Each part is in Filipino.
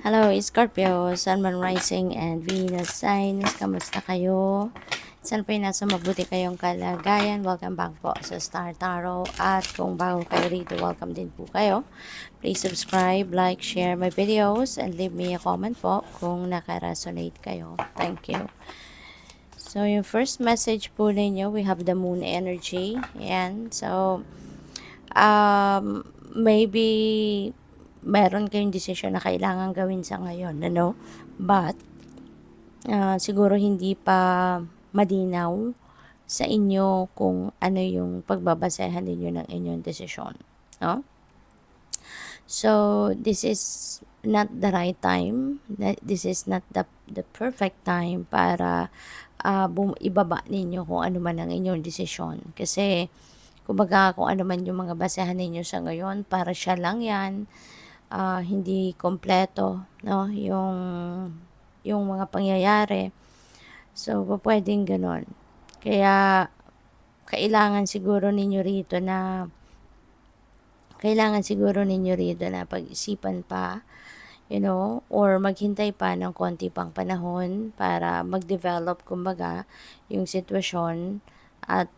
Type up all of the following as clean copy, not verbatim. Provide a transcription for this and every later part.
Hello, Scorpio, Sun, Moon, Rising, and Venus signs. Kamusta kayo? Sana po yung nasa mabuti kayong kalagayan. Welcome back po sa Star Tarot. At kung bago kayo rito, welcome din po kayo. Please subscribe, like, share my videos, and leave me a comment po kung naka-resonate kayo. Thank you. So, yung first message po ninyo, we have the moon energy. Ayan. So, maybe meron kayong desisyon na kailangan gawin sa ngayon, ano? But, siguro hindi pa madinaw sa inyo kung ano yung pagbabasehan ninyo ng inyong desisyon, no? So, this is not the right time. This is not the perfect time para ibaba ninyo kung ano man ang inyong desisyon. Kasi, kumbaga kung ano man yung mga basehan ninyo sa ngayon, para siya lang yan, hindi kompleto, no? Yung mga pangyayari. So, pwedeng ganon. Kaya, kailangan siguro ninyo rito na pag-isipan pa, or maghintay pa ng konti pang panahon para mag-develop, kumbaga, yung sitwasyon. At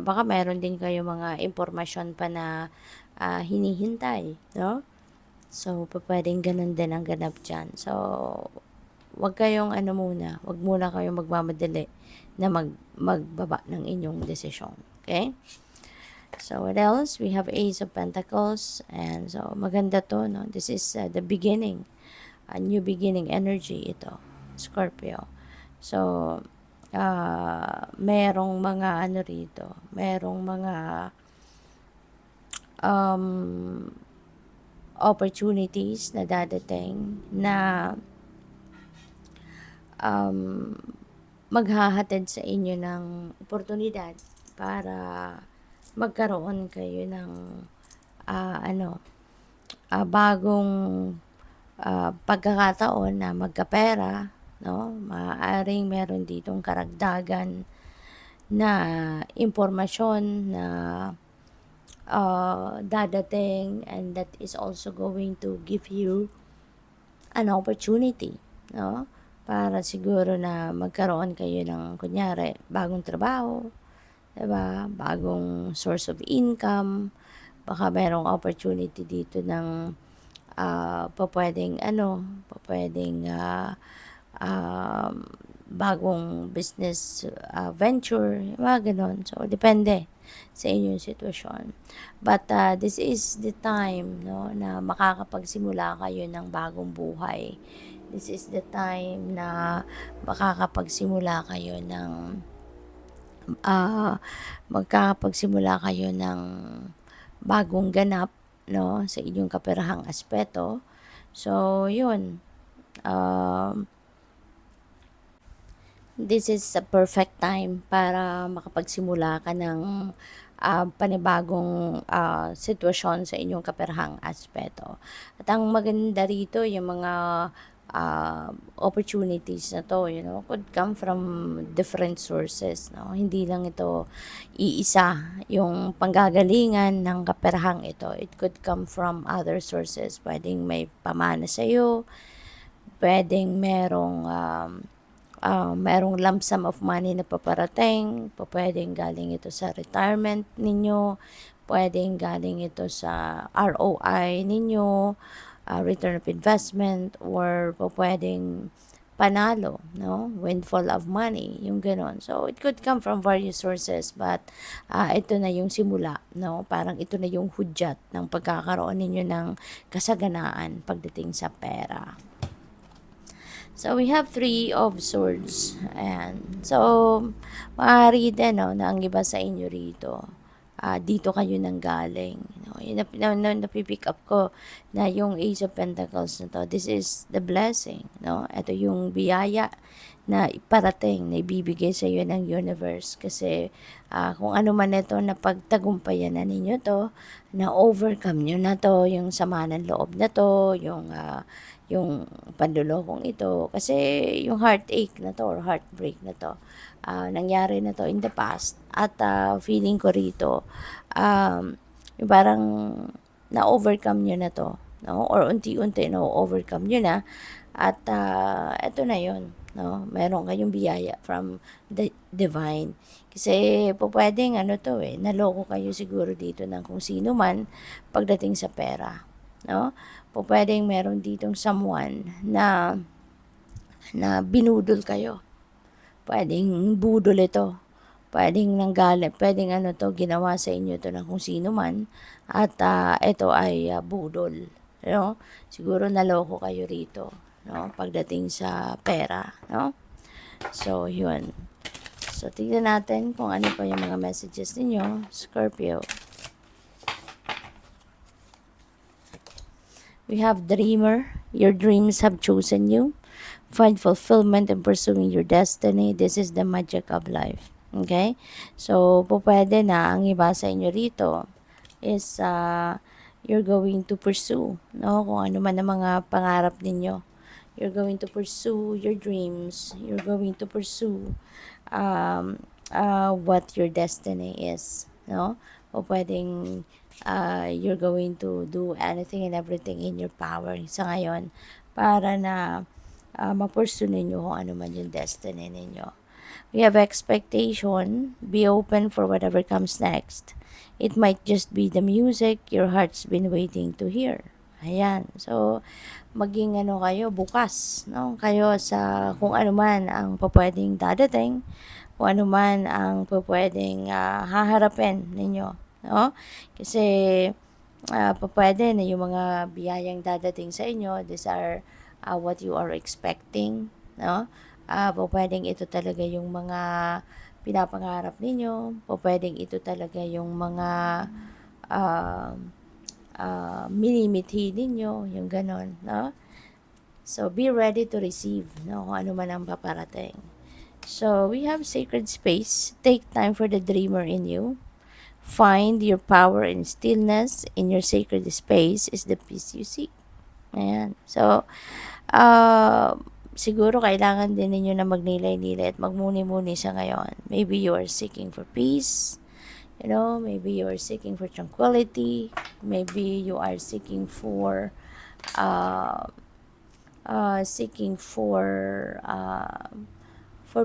baka meron din kayo mga impormasyon pa na hinihintay, no? So, pwedeng ganun din ang ganap dyan. So, wag muna kayong magmamadali na magbaba ng inyong desisyon. Okay? So, what else? We have Ace of Pentacles. And so, maganda to, no? This is the beginning. A new beginning energy ito. Scorpio. So, merong mga rito. Merong mga opportunities na dadating na maghahatid sa inyo ng oportunidad para magkaroon kayo ng bagong pagkakataon na magkapera, no? Maaaring meron ditong karagdagan na impormasyon na dadating, and that is also going to give you an opportunity, no? Para siguro na magkaroon kayo ng, kunyari, bagong trabaho, diba? Bagong source of income. Baka merong opportunity dito ng pwedeng bagong business venture, mga ganon. So, depende sa inyong sitwasyon. But this is the time, no, na makakapagsimula kayo ng bagong buhay. This is the time na makakapagsimula kayo ng bagong ganap, no, sa inyong kaperahang aspeto. So, yun. This is a perfect time para makapagsimula ka ng panibagong sitwasyon sa inyong kaperahang aspeto. At ang maganda rito, yung mga opportunities na to, could come from different sources, no? Hindi lang ito iisa yung panggagalingan ng kaperahang ito. It could come from other sources. Pwedeng may pamana sa iyo, pwedeng merong lump sum of money na paparating, pwedeng galing ito sa retirement ninyo, pwedeng galing ito sa ROI ninyo, return of investment, or pwedeng panalo, no? Windfall of money, yung ganon. So, it could come from various sources, but ito na yung simula, no? Parang ito na yung hudyat ng pagkakaroon ninyo ng kasaganaan pagdating sa pera. So, we have 3 of Swords. Ayan. So, maaari din, no, na ang iba sa inyo rito, dito kayo nang galing. Yung napipick up ko na yung Ace of Pentacles na to, this is the blessing, no? Ito yung biyaya na iparating, na ibibigay sa iyo ng universe. Kasi, kung ano man ito, na pagtagumpayan na ninyo to, na overcome nyo na to, yung sama ng loob na to, yung panlulokong ito. Kasi yung heartache na to or heartbreak na to, nangyari na to in the past. At feeling ko rito, yung parang na-overcome nyo na to. no? Or unti-unti na-overcome nyo na at eto na yon, no? Meron kayong biyaya from the divine. Kasi po pwedeng ano to naloko kayo siguro dito ng kung sino man pagdating sa pera, no? Po pwedeng meron ditong someone na binudol kayo. Pwedeng budol ito. Pwedeng nanggaling, pwedeng ano to, ginawa sa inyo to ng kung sino man at ito ay budol. No? Siguro naloko kayo rito, no? Pagdating sa pera, no? So, yun. So, tignan natin kung ano pa yung mga messages ninyo, Scorpio. We have dreamer. Your dreams have chosen you. Find fulfillment in pursuing your destiny. This is the magic of life. Okay? So, po pwede na ang iba sa inyo rito is you're going to pursue, no? Kung ano man ang mga pangarap ninyo. You're going to pursue your dreams. You're going to pursue what your destiny is, no? O pwedeng you're going to do anything and everything in your power sa ngayon para na ma-pursue ninyo kung ano man yung destiny ninyo. We have expectation. Be open for whatever comes next. It might just be the music your heart's been waiting to hear. Ayan. So, maging ano kayo, bukas, no? Kayo sa kung ano man ang pwedeng dadating, kung ano man ang pwedeng haharapin ninyo, no? Kasi, pwede na yung mga biyayang dadating sa inyo, these are what you are expecting, no? Pwedeng ito talaga yung mga pinapangarap ninyo, pwedeng ito talaga yung mga minimithi ninyo, yung ganon, no? So, be ready to receive, no? Kung ano man ang paparating. So, we have sacred space. Take time for the dreamer in you. Find your power and stillness in your sacred space is the peace you seek. Ayan. So, siguro kailangan din ninyo na magnilay-nilay at magmuni-muni sa ngayon. Maybe you are seeking for peace. You know, maybe you are seeking for tranquility. Maybe you are seeking for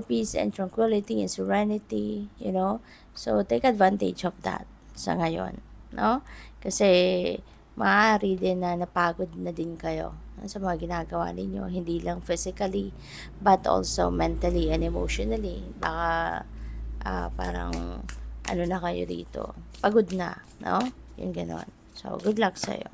peace and tranquility and serenity, you know. So, take advantage of that sa ngayon, no? Kasi, maaari din na napagod na din kayo sa mga ginagawa ninyo, hindi lang physically, but also mentally and emotionally. Baka, parang, ano na kayo dito, pagod na, no? Yung ganon. So, good luck sa'yo.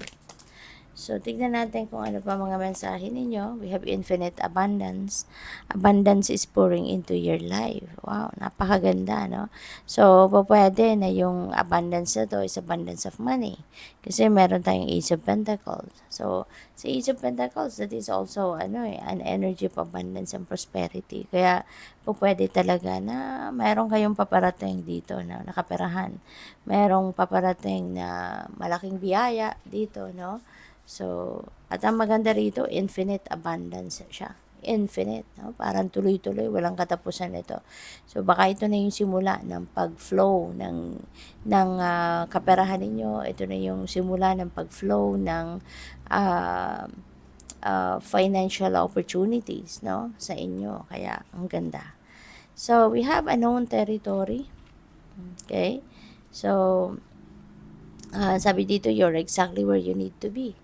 So, tignan natin kung ano pa mga mensahe ninyo. We have infinite abundance. Abundance is pouring into your life. Wow, napakaganda, no? So, pwede na yung abundance na to is abundance of money. Kasi meron tayong Ace of Pentacles. So, si Ace of Pentacles, that is also an energy of abundance and prosperity. Kaya, pwede talaga na mayroon kayong paparating dito na nakaperahan. Mayroong paparating na malaking biyaya dito, no? So, at ang maganda rito, infinite abundance siya. Infinite, no? Parang tuloy-tuloy, walang katapusan ito. So, baka ito na yung simula ng pag-flow ng kaperahan ninyo. Ito na yung simula ng pag-flow ng financial opportunities, no? Sa inyo. Kaya, ang ganda. So, we have a known territory. Okay? So, sabi dito, you're exactly where you need to be.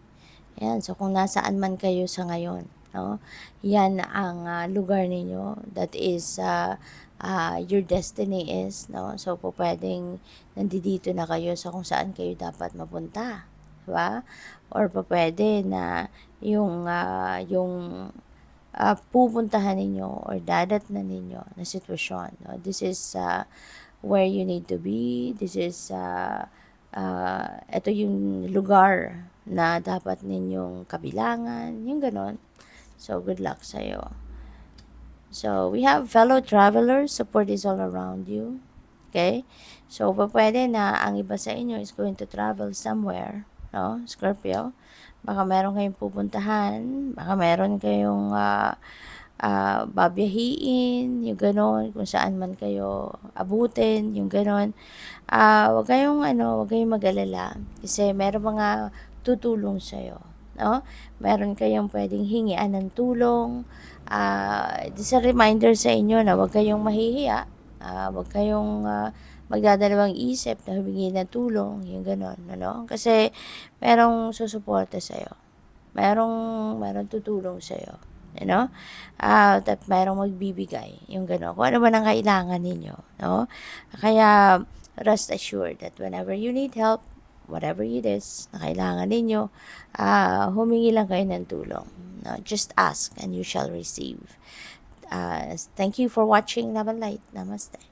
Ayan, so kung nasaan man kayo sa ngayon, no? Yan ang lugar ninyo. That is your destiny is, no? So pwedeng nandito na kayo sa kung saan kayo dapat mapunta, 'di ba? Or pwede na yung pupuntahan ninyo or dadat na ninyo na sitwasyon, no? This is where you need to be. This is ito yung lugar na dapat ninyong kabilangan, yung ganon. So, good luck sa'yo. So, we have fellow travelers. Support is all around you. Okay? So, pwede na ang iba sa inyo is going to travel somewhere, no? Scorpio. Baka meron kayong pupuntahan, baka meron kayong babiyahiin, yung ganon, kung saan man kayo abutin, yung ganon. Wag kayong mag-alala kasi meron mga tutulong sa'yo, no? Meron kayong pwedeng hingian ng tulong. This a reminder sa inyo na huwag kayong mahihiya, huwag kayong magdadalawang isip na humingi ng tulong, yung gano'n, ano? Kasi merong susuporta sa'yo. Merong tutulong sa'yo, you know? At merong magbibigay, yung gano'n. Kung ano man ang kailangan ninyo, no? Kaya rest assured that whenever you need help, whatever it is na kailangan ninyo, humingi lang kayo ng tulong. No? Just ask and you shall receive. Thank you for watching Love and Light. Namaste.